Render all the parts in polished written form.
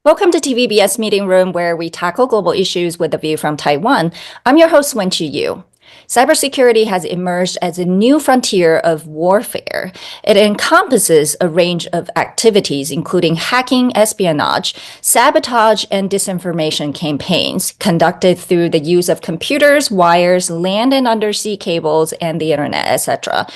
Welcome to TVBS Meeting Room, where we tackle global issues with a view from Taiwan. I'm your host, Wen-Chi. Cybersecurity has emerged as a new frontier of warfare. It encompasses a range of activities, including hacking, espionage, sabotage, and disinformation campaigns conducted through the use of computers, wires, land and undersea cables, and the internet, etc.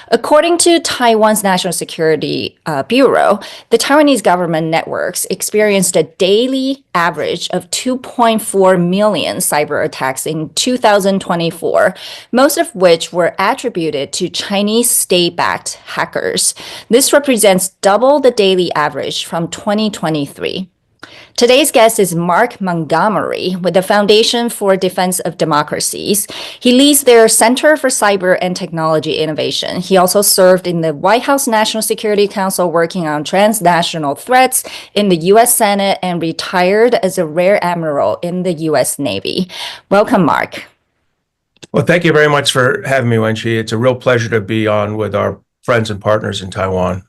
According to Taiwan's National Security Bureau, the Taiwanese government networks experienced a daily average of 2.4 million cyber attacks in 2024, most of which were attributed to Chinese state-backed hackers. This represents double the daily average from 2023. Today's guest is Mark Montgomery with the Foundation for Defense of Democracies. He leads their Center for Cyber and Technology Innovation. He also served in the White House National Security Council working on transnational threats in the U.S. Senate and retired as a Rear Admiral in the U.S. Navy. Welcome, Mark. Well, thank you very much for having me, Wen-Chi. It's a real pleasure to be on with our friends and partners in Taiwan.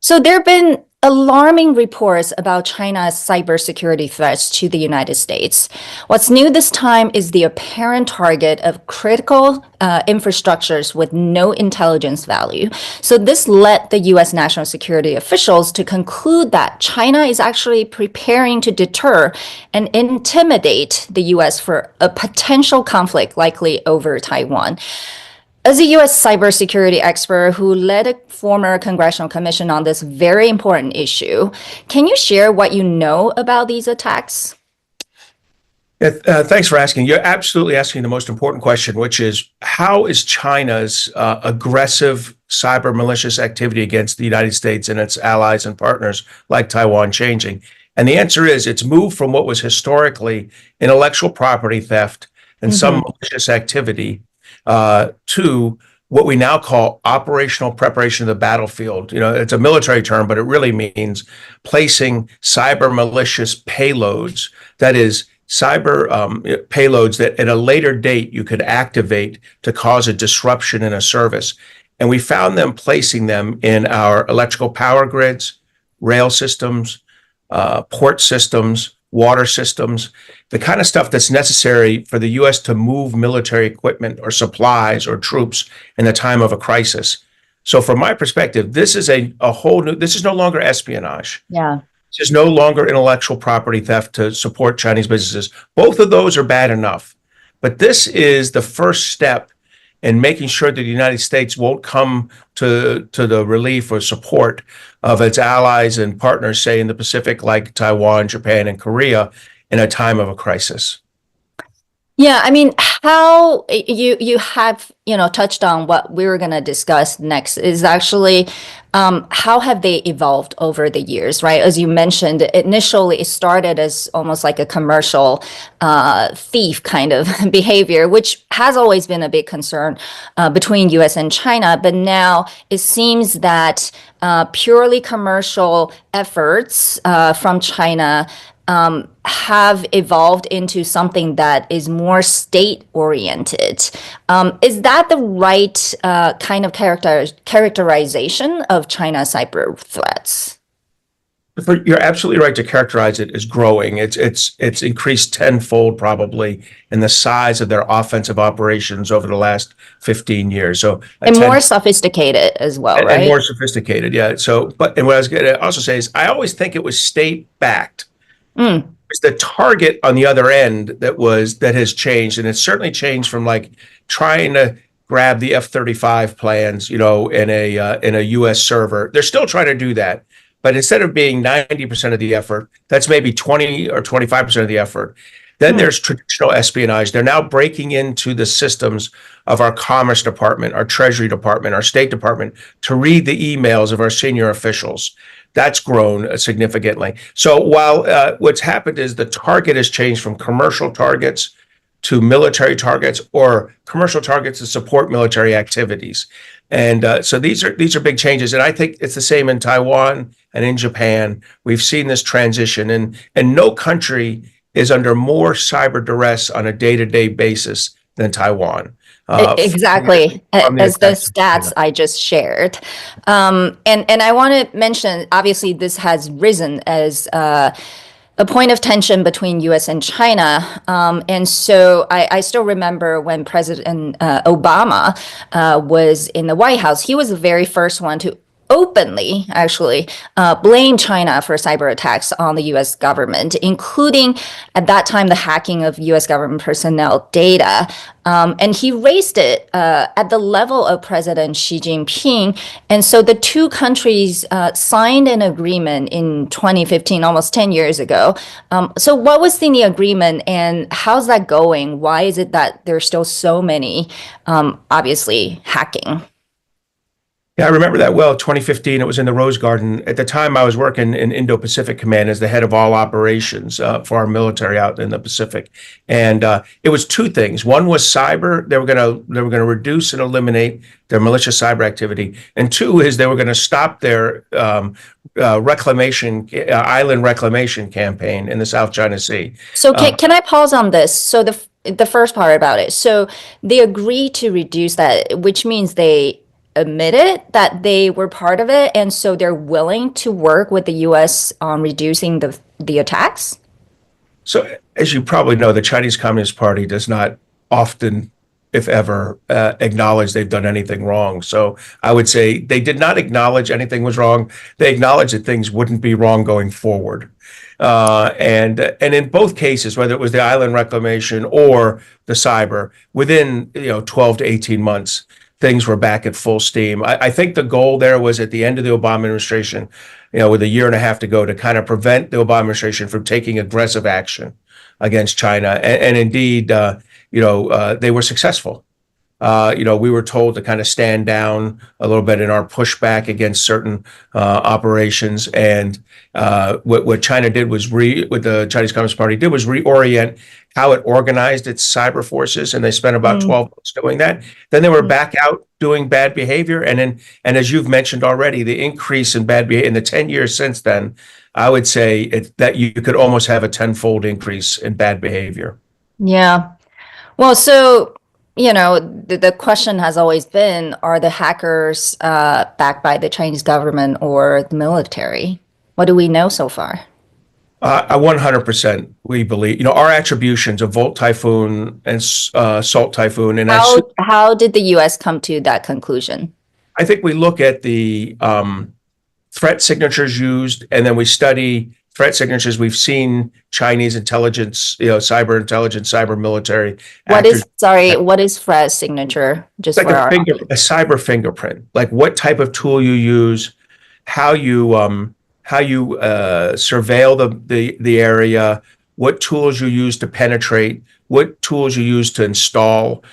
So there have been alarming reports about China's cybersecurity threats to the United States. What's new this time is the apparent target of critical infrastructures with no intelligence value. So this led the U.S. national security officials to conclude that China is actually preparing to deter and intimidate the U.S. for a potential conflict, likely over Taiwan. As a U.S. cybersecurity expert who led a former congressional commission on this very important issue, can you share what you know about these attacks? Thanks for asking. You're absolutely asking the most important question, which is how is China's aggressive cyber malicious activity against the United States and its allies and partners like Taiwan changing? And the answer is it's moved from what was historically intellectual property theft and some malicious activity to what we now call operational preparation of the battlefield. You know, it's a military term, but it really means placing cyber malicious payloads, that is, cyber payloads that at a later date you could activate to cause a disruption in a service. And we found them placing them in our electrical power grids, rail systems, port systems, water systems, the kind of stuff that's necessary for the U.S. to move military equipment or supplies or troops in the time of a crisis. So from my perspective, this is a whole new, this is no longer espionage. Yeah. This is no longer intellectual property theft to support Chinese businesses. Both of those are bad enough. But this is the first step in making sure that the United States won't come to the relief or support of its allies and partners, say in the Pacific, like Taiwan, Japan, and Korea, in a time of a crisis. Yeah, I mean, how you have, touched on what we were going to discuss next is actually how have they evolved over the years, right? As you mentioned, initially it started as almost like a commercial thief kind of behavior, which has always been a big concern between U.S. and China. But now it seems that purely commercial efforts from China have evolved into something that is more state-oriented. Is that the right kind of characterization of China's cyber threats? You're absolutely right to characterize it as growing. It's increased tenfold probably in the size of their offensive operations over the last 15 years. So and more sophisticated as well, right? And more sophisticated, yeah. So, and what I was going to also say is I always think it was state-backed. It's the target on the other end that has changed, and it's certainly changed from like trying to grab the F-35 plans, in a U.S. server. They're still trying to do that, but instead of being 90% of the effort, that's maybe 20 or 25% of the effort. Then there's traditional espionage. They're now breaking into the systems of our Commerce Department, our Treasury Department, our State Department to read the emails of our senior officials. That's grown significantly. So while what's happened is the target has changed from commercial targets to military targets or commercial targets to support military activities. And so these are big changes. And I think it's the same in Taiwan and in Japan. We've seen this transition, and no country is under more cyber duress on a day-to-day basis than Taiwan. Exactly, from as the attacks of China. stats I just shared. And I want to mention, obviously, this has risen as a point of tension between U.S. and China. And so I still remember when President Obama was in the White House, he was the very first one to openly actually blame China for cyber attacks on the U.S. government, including at that time the hacking of U.S. government personnel data. And he raised it at the level of President Xi Jinping. And so the two countries signed an agreement in 2015, almost 10 years ago. So what was in the agreement and how's that going? Why is it that there's still so many, obviously, hacking? Yeah, I remember that well. 2015, it was in the Rose Garden. At the time, I was working in Indo-Pacific Command as the head of all operations for our military out in the Pacific, and it was two things. One was cyber; they were going to reduce and eliminate their malicious cyber activity, and two is they were going to stop their island reclamation campaign in the South China Sea. So can I pause on this? So the first part about it. So they agreed to reduce that, which means they admitted that they were part of it, and so they're willing to work with the U.S. on reducing the attacks? So, as you probably know, the Chinese Communist Party does not often, if ever, acknowledge they've done anything wrong. So I would say they did not acknowledge anything was wrong. They acknowledged that things wouldn't be wrong going forward. And in both cases, whether it was the island reclamation or the cyber, within 12 to 18 months, things were back at full steam. I think the goal there was at the end of the Obama administration, with a year and a half to go, to kind of prevent the Obama administration from taking aggressive action against China. And indeed, they were successful. We were told to kind of stand down a little bit in our pushback against certain operations. And what China did was what the Chinese Communist Party did was reorient how it organized its cyber forces, and they spent about 12 months doing that. Then they were back out doing bad behavior, and as you've mentioned already, the increase in bad behavior in the 10 years since then, I would say that you could almost have a tenfold increase in bad behavior. Yeah. Well, so the question has always been: are the hackers backed by the Chinese government or the military? What do we know so far? 100%, we believe. Our attributions of Volt Typhoon and Salt Typhoon, and how did the U.S. come to that conclusion? I think we look at the threat signatures used, and then we study threat signatures. We've seen Chinese intelligence, cyber intelligence, cyber military. What is threat signature? Just like a cyber fingerprint. Like what type of tool you use, how you surveil the area, what tools you use to penetrate, what tools you use to install.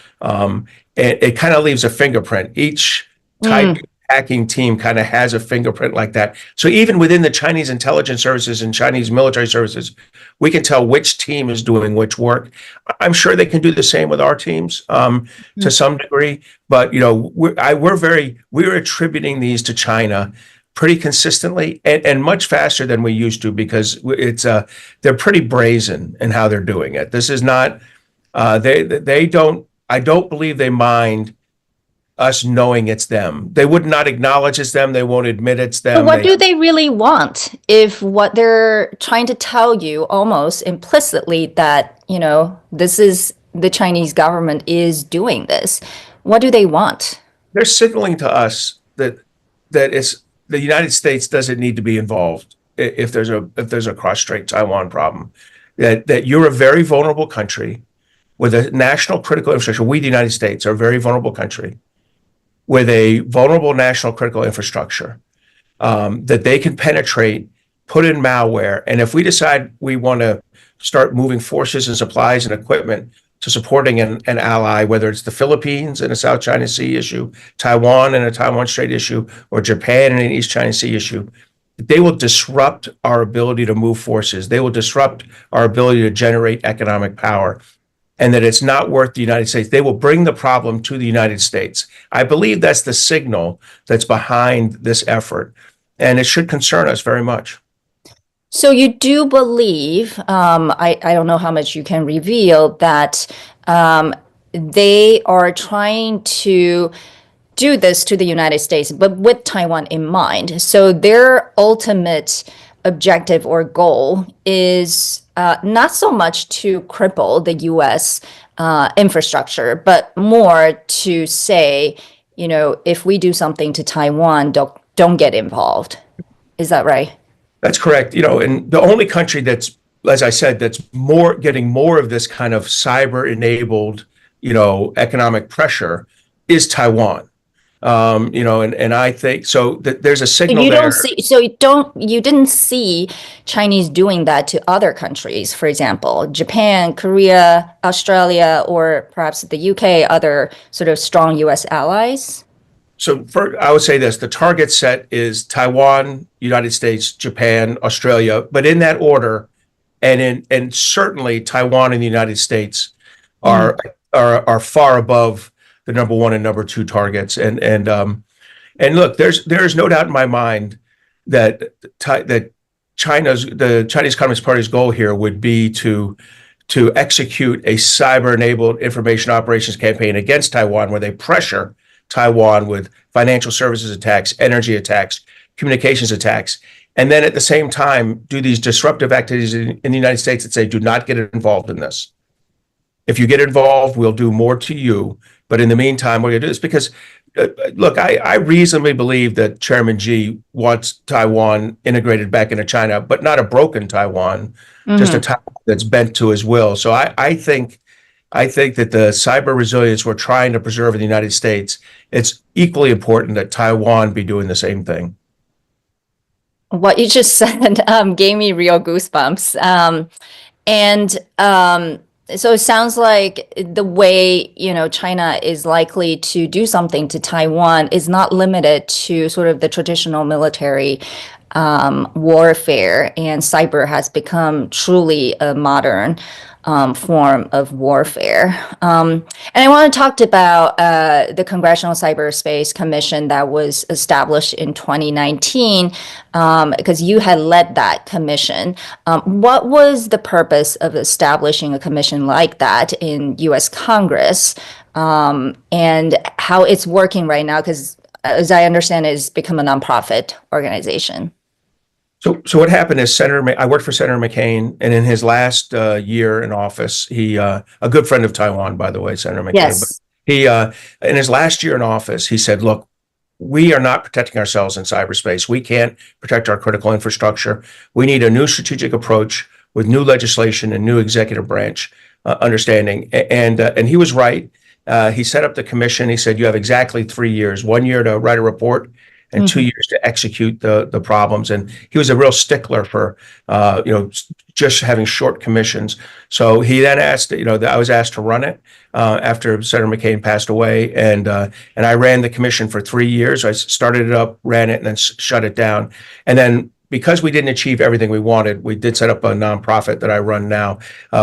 It kind of leaves a fingerprint. Each type hacking team kind of has a fingerprint like that. So even within the Chinese intelligence services and Chinese military services, we can tell which team is doing which work. I'm sure they can do the same with our teams to some degree, but we're attributing these to China pretty consistently and much faster than we used to, because they're pretty brazen in how they're doing it. This is not I don't believe they mind us knowing it's them. They would not acknowledge it's them. They won't admit it's them. But what do they really want if what they're trying to tell you almost implicitly that, this is the Chinese government is doing this? What do they want? They're signaling to us that it's the United States doesn't need to be involved if there's a cross-strait Taiwan problem. That you're a very vulnerable country with a national critical infrastructure. We, the United States, are a very vulnerable country with a vulnerable national critical infrastructure that they can penetrate, put in malware. And if we decide we want to start moving forces and supplies and equipment to supporting an ally, whether it's the Philippines in a South China Sea issue, Taiwan in a Taiwan Strait issue, or Japan in an East China Sea issue, they will disrupt our ability to move forces. They will disrupt our ability to generate economic power. And that it's not worth the United States. They will bring the problem to the United States. I believe that's the signal that's behind this effort, and it should concern us very much. So you do believe, I don't know how much you can reveal, that they are trying to do this to the United States, but with Taiwan in mind. So their ultimate objective or goal is not so much to cripple the U.S. Infrastructure, but more to say, if we do something to Taiwan, don't get involved. Is that right? That's correct. And the only country that's, as I said, that's getting more of this kind of cyber-enabled, economic pressure is Taiwan. And I think so that there's a signal there. You didn't see Chinese doing that to other countries, for example, Japan, Korea, Australia, or perhaps the UK, other sort of strong US allies? So I would say this, the target set is Taiwan, United States, Japan, Australia, but in that order, and certainly Taiwan and the United States are far above the number one and number two targets. And look, there's no doubt in my mind that the Chinese Communist Party's goal here would be to execute a cyber-enabled information operations campaign against Taiwan, where they pressure Taiwan with financial services attacks, energy attacks, communications attacks, and then at the same time do these disruptive activities in the United States that say, do not get involved in this. If you get involved, we'll do more to you. But in the meantime, we're going to do this because, look, I reasonably believe that Chairman Xi wants Taiwan integrated back into China, but not a broken Taiwan, just a Taiwan that's bent to his will. So I think that the cyber resilience we're trying to preserve in the United States, it's equally important that Taiwan be doing the same thing. What you just said gave me real goosebumps. So it sounds like the way, China is likely to do something to Taiwan is not limited to sort of the traditional military warfare, and cyber has become truly a modern form of warfare. And I want to talk about the Congressional Cyberspace Commission that was established in 2019, because you had led that commission. What was the purpose of establishing a commission like that in U.S. Congress, and how it's working right now? Because as I understand it, it's become a nonprofit organization. So what happened is I worked for Senator McCain, and in his last year in office, he a good friend of Taiwan, by the way, Senator McCain. Yes. But he in his last year in office, he said, "Look, we are not protecting ourselves in cyberspace. We can't protect our critical infrastructure. We need a new strategic approach with new legislation and new executive branch understanding." And he was right. He set up the commission. He said, "You have exactly 3 years: 1 year to write a report, and 2 years to execute the problems." And he was a real stickler for, just having short commissions. So he then asked, I was asked to run it after Senator McCain passed away. And I ran the commission for 3 years. I started it up, ran it, and then shut it down. And then because we didn't achieve everything we wanted, we did set up a nonprofit that I run now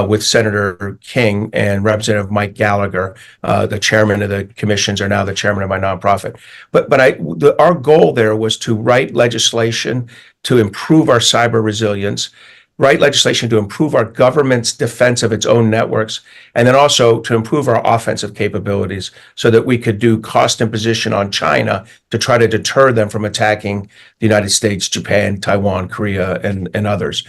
with Senator King and Representative Mike Gallagher. The chairman of the commissions are now the chairman of my nonprofit. But our goal there was to write legislation to improve our cyber resilience, write legislation to improve our government's defense of its own networks, and then also to improve our offensive capabilities so that we could do cost imposition on China to try to deter them from attacking the United States, Japan, Taiwan, Korea, and others.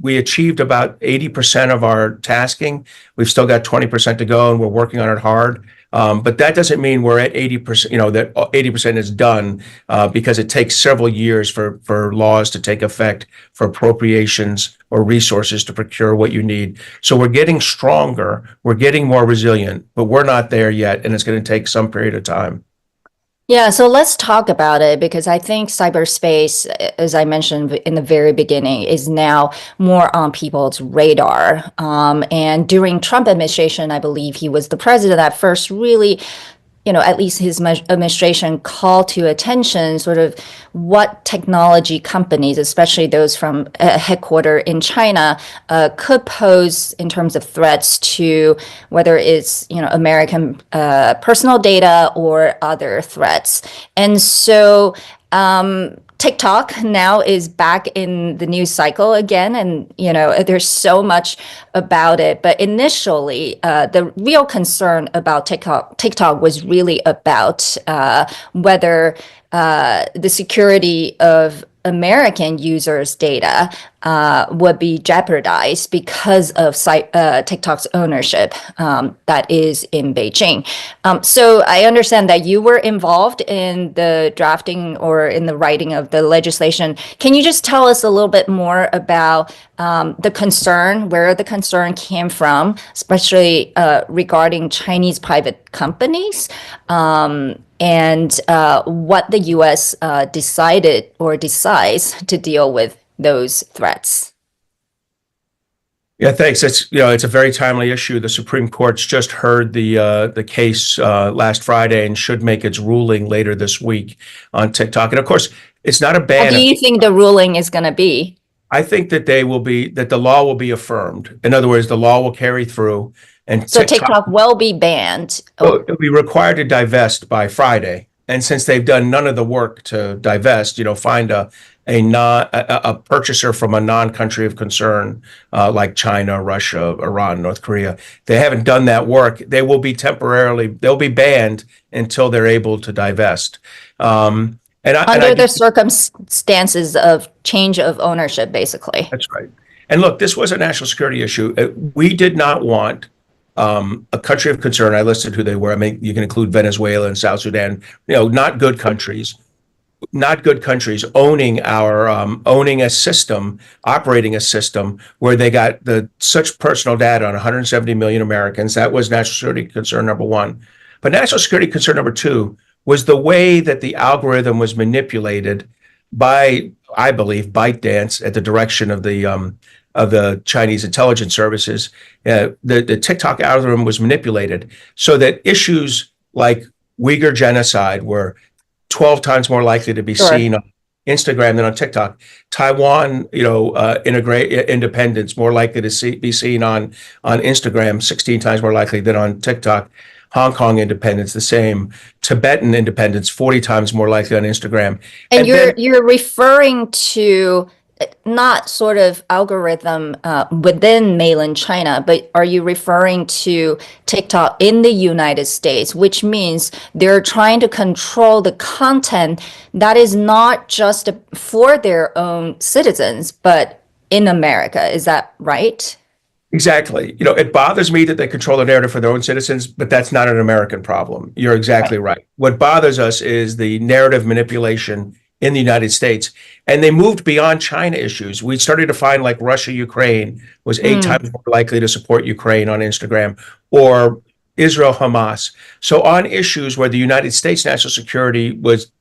We achieved about 80% of our tasking. We've still got 20% to go, and we're working on it hard. But that doesn't mean we're at 80%, that 80% is done, because it takes several years for laws to take effect, for appropriations or resources to procure what you need. So we're getting stronger, we're getting more resilient, but we're not there yet, and it's going to take some period of time. Yeah, so let's talk about it, because I think cyberspace, as I mentioned in the very beginning, is now more on people's radar. And during Trump administration, I believe he was the president that first really, at least his administration called to attention sort of what technology companies, especially those from headquartered in China, could pose in terms of threats to whether it's, American personal data or other threats. And so TikTok now is back in the news cycle again, and there's so much about it. But initially, the real concern about TikTok was really about whether the security of American users' data would be jeopardized because of TikTok's ownership that is in Beijing. So I understand that you were involved in the drafting or in the writing of the legislation. Can you just tell us a little bit more about the concern, where the concern came from, especially regarding Chinese private companies? And what the U.S. decided or decides to deal with those threats. Yeah, thanks. It's a very timely issue. The Supreme Court's just heard the case last Friday and should make its ruling later this week on TikTok. And of course, it's not a ban. What do you think the ruling is going to be? I think that the law will be affirmed. In other words, the law will carry through. And so TikTok will be banned. Well, it'll be required to divest by Friday. And since they've done none of the work to divest, find a purchaser from a non-country of concern like China, Russia, Iran, North Korea, they haven't done that work. They'll be banned until they're able to divest. Under the circumstances of change of ownership, basically. That's right. And look, this was a national security issue. We did not want a country of concern. I listed who they were. I mean, you can include Venezuela and South Sudan. Not good countries owning a system, operating a system where they got such personal data on 170 million Americans. That was national security concern number one. But national security concern number two was the way that the algorithm was manipulated by, I believe, ByteDance at the direction of the Chinese intelligence services. The TikTok algorithm was manipulated so that issues like Uyghur genocide were 12 times more likely to be seen on Instagram than on TikTok. Taiwan, independence more likely to be seen on Instagram, 16 times more likely than on TikTok. Hong Kong independence, the same. Tibetan independence, 40 times more likely on Instagram. And you're referring to not sort of algorithm within mainland China, but are you referring to TikTok in the United States, which means they're trying to control the content that is not just for their own citizens, but in America. Is that right? Exactly. It bothers me that they control the narrative for their own citizens, but that's not an American problem. You're exactly right. What bothers us is the narrative manipulation in the United States. And they moved beyond China issues. We started to find like Russia, Ukraine was 8 times more likely to support Ukraine on Instagram, or Israel, Hamas. So on issues where the United States national security was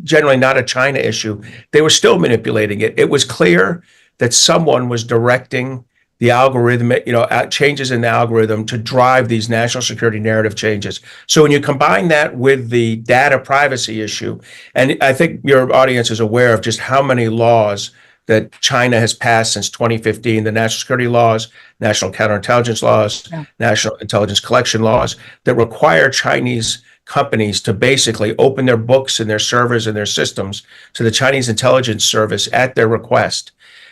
generally not a China issue, they were still manipulating it. It was clear that someone was directing the algorithmic, changes in the algorithm to drive these national security narrative changes. So when you combine that with the data privacy issue, and I think your audience is aware of just how many laws that China has passed since 2015, the national security laws, national counterintelligence laws, national intelligence collection laws that require Chinese companies to basically open their books and their servers and their systems to the Chinese intelligence service at their request.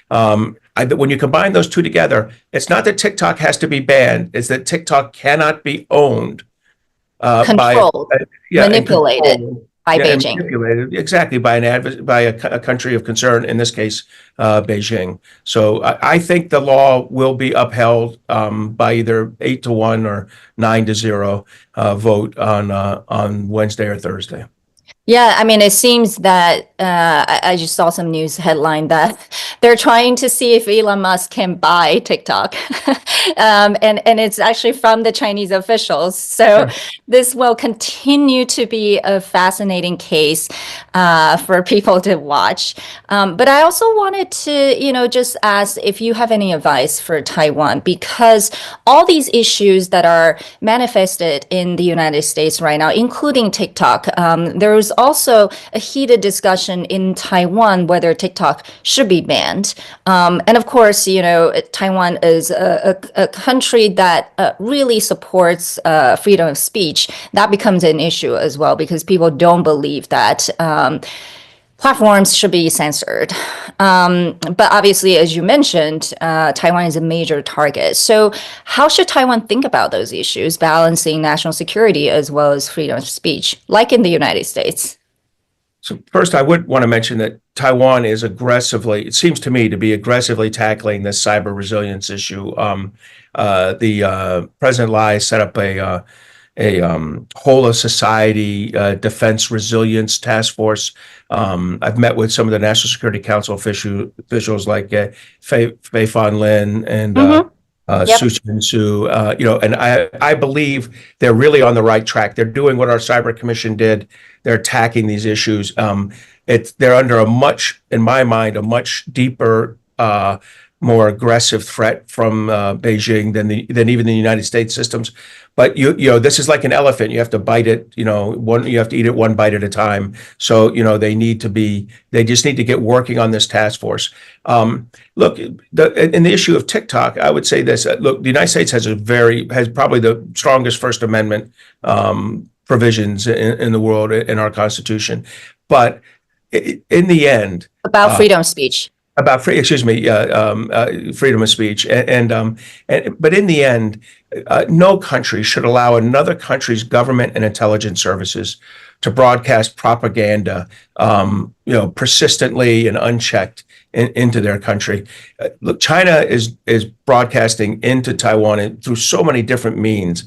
When you combine those two together, it's not that TikTok has to be banned. It's that TikTok cannot be owned, controlled, manipulated by Beijing. Manipulated, exactly, by a country of concern, in this case, Beijing. So I think the law will be upheld by either 8-1 or 9-0 vote on Wednesday or Thursday. Yeah, I mean, it seems that I just saw some news headline that they're trying to see if Elon Musk can buy TikTok. And it's actually from the Chinese officials. So this will continue to be a fascinating case for people to watch. But I also wanted to, just ask if you have any advice for Taiwan, because all these issues that are manifested in the United States right now, including TikTok, there was also a heated discussion in Taiwan whether TikTok should be banned. And of course, Taiwan is a country that really supports freedom of speech. That becomes an issue as well, because people don't believe that platforms should be censored. But obviously, as you mentioned, Taiwan is a major target. So how should Taiwan think about those issues, balancing national security as well as freedom of speech, like in the United States? So first, I would want to mention that Taiwan is it seems to me, to be aggressively tackling this cyber resilience issue. President Lai set up a whole of society defense resilience task force. I've met with some of the National Security Council officials like Fei Fan Lin and Su Chin Su, and I believe they're really on the right track. They're doing what our Cyber Commission did. They're attacking these issues. They're under in my mind, a much deeper, more aggressive threat from Beijing than even the United States systems. But this is like an elephant. You have to bite it. You have to eat it one bite at a time. So they just need to get working on this task force. Look, in the issue of TikTok, I would say this. Look, the United States has probably the strongest First Amendment provisions in the world in our Constitution. But in the end, about freedom of speech. About freedom of speech, but in the end, no country should allow another country's government and intelligence services to broadcast propaganda, persistently and unchecked into their country. Look, China is broadcasting into Taiwan through so many different means.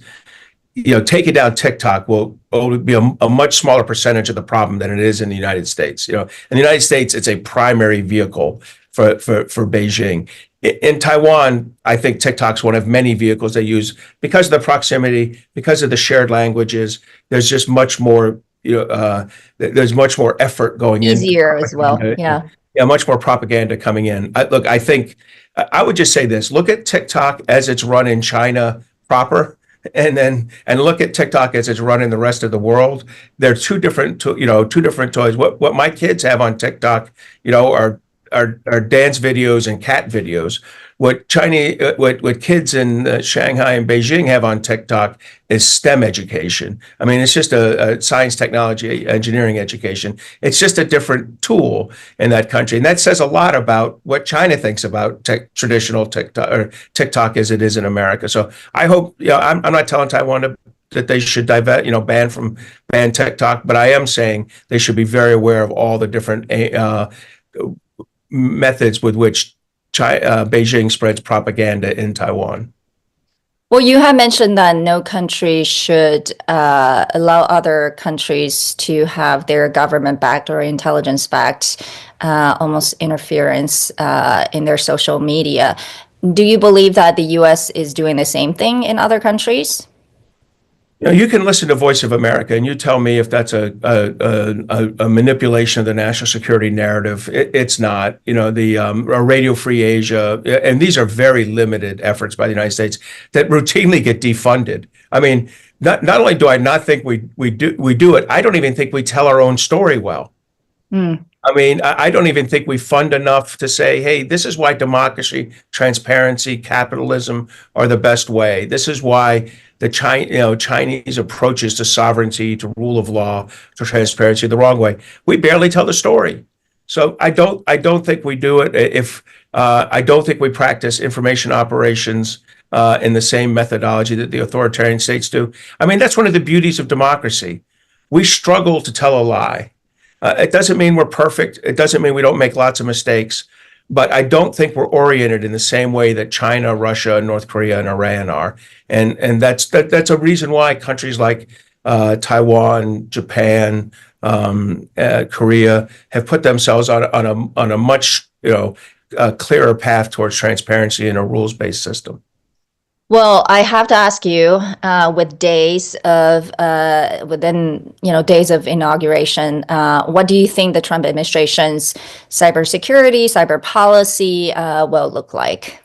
Taking down TikTok will be a much smaller percentage of the problem than it is in the United States. In the United States, it's a primary vehicle for Beijing. In Taiwan, I think TikTok's one of many vehicles they use because of the proximity, because of the shared languages. There's just much more, there's much more effort going in. Easier as well, yeah. Yeah, much more propaganda coming in. I think I would just say this: look at TikTok as it's run in China proper. And look at TikTok as it's run in the rest of the world. They're two different toys. What my kids have on TikTok, are dance videos and cat videos. What kids in Shanghai and Beijing have on TikTok is STEM education. I mean, it's just a science, technology, engineering education. It's just a different tool in that country, and that says a lot about what China thinks about traditional TikTok as it is in America. So I hope, I'm not telling Taiwan that they should ban TikTok, but I am saying they should be very aware of all the different methods with which Beijing spreads propaganda in Taiwan. Well, you have mentioned that no country should allow other countries to have their government-backed or intelligence-backed almost interference in their social media. Do you believe that the U.S. is doing the same thing in other countries? You can listen to Voice of America, and you tell me if that's a manipulation of the national security narrative. It's not. Radio Free Asia, and these are very limited efforts by the United States that routinely get defunded. I mean, not only do I not think we do it, I don't even think we tell our own story well. I mean, I don't even think we fund enough to say, hey, this is why democracy, transparency, capitalism are the best way. This is why the Chinese approaches to sovereignty, to rule of law, to transparency, the wrong way. We barely tell the story. So I don't think we do it. I don't think we practice information operations in the same methodology that the authoritarian states do. I mean, that's one of the beauties of democracy. We struggle to tell a lie. It doesn't mean we're perfect. It doesn't mean we don't make lots of mistakes. But I don't think we're oriented in the same way that China, Russia, North Korea, and Iran are. And that's a reason why countries like Taiwan, Japan, Korea have put themselves on a much clearer path towards transparency and a rules-based system. Well, I have to ask you, with days of inauguration, what do you think the Trump administration's cybersecurity, cyber policy will look like?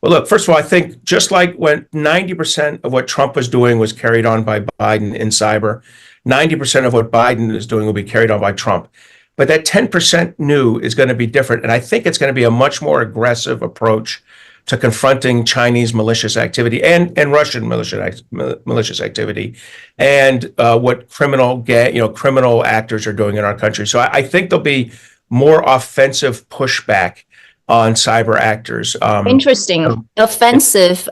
Well, look, first of all, I think just like when 90% of what Trump was doing was carried on by Biden in cyber, 90% of what Biden is doing will be carried on by Trump. But that 10% new is going to be different. And I think it's going to be a much more aggressive approach to confronting Chinese malicious activity and Russian malicious activity, and what criminal actors are doing in our country. So I think there'll be more offensive pushback on cyber actors. Interesting. Offensive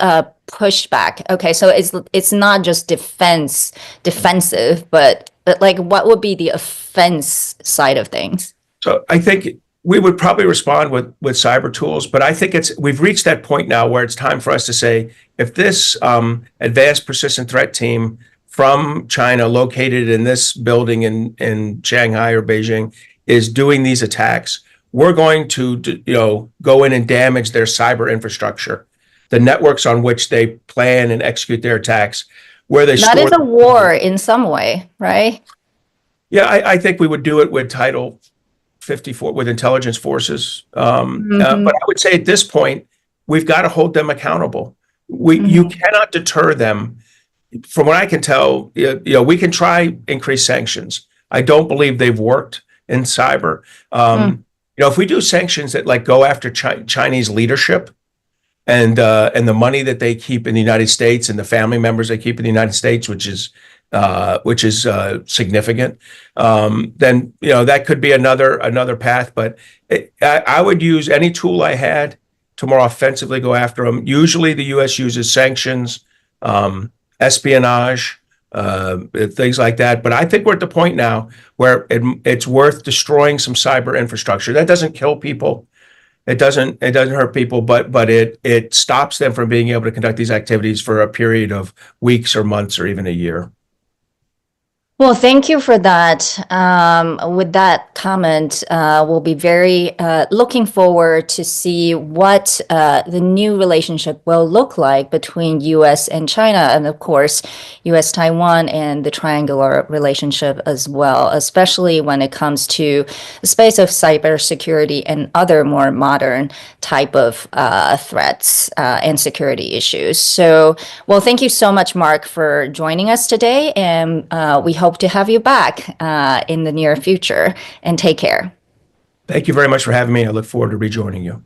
pushback. Okay, so it's not just defensive, but like what would be the offense side of things? So I think we would probably respond with cyber tools, but I think we've reached that point now where it's time for us to say, if this advanced persistent threat team from China located in this building in Shanghai or Beijing is doing these attacks, we're going to go in and damage their cyber infrastructure, the networks on which they plan and execute their attacks, where they That is a war in some way, right? Yeah, I think we would do it with Title 54 with intelligence forces. But I would say at this point, we've got to hold them accountable. You cannot deter them. From what I can tell, we can try increase sanctions. I don't believe they've worked in cyber. If we do sanctions that like go after Chinese leadership and the money that they keep in the United States and the family members they keep in the United States, which is significant, then that could be another path. But I would use any tool I had to more offensively go after them. Usually, the U.S. uses sanctions, espionage, things like that. But I think we're at the point now where it's worth destroying some cyber infrastructure. That doesn't kill people. It doesn't hurt people, but it stops them from being able to conduct these activities for a period of weeks or months or even a year. Well, thank you for that. With that comment, we'll be very looking forward to see what the new relationship will look like between U.S. and China, and of course, U.S.-Taiwan and the triangular relationship as well, especially when it comes to the space of cybersecurity and other more modern type of threats and security issues. So, well, thank you so much, Mark, for joining us today, and we hope to have you back in the near future, and take care. Thank you very much for having me. I look forward to rejoining you.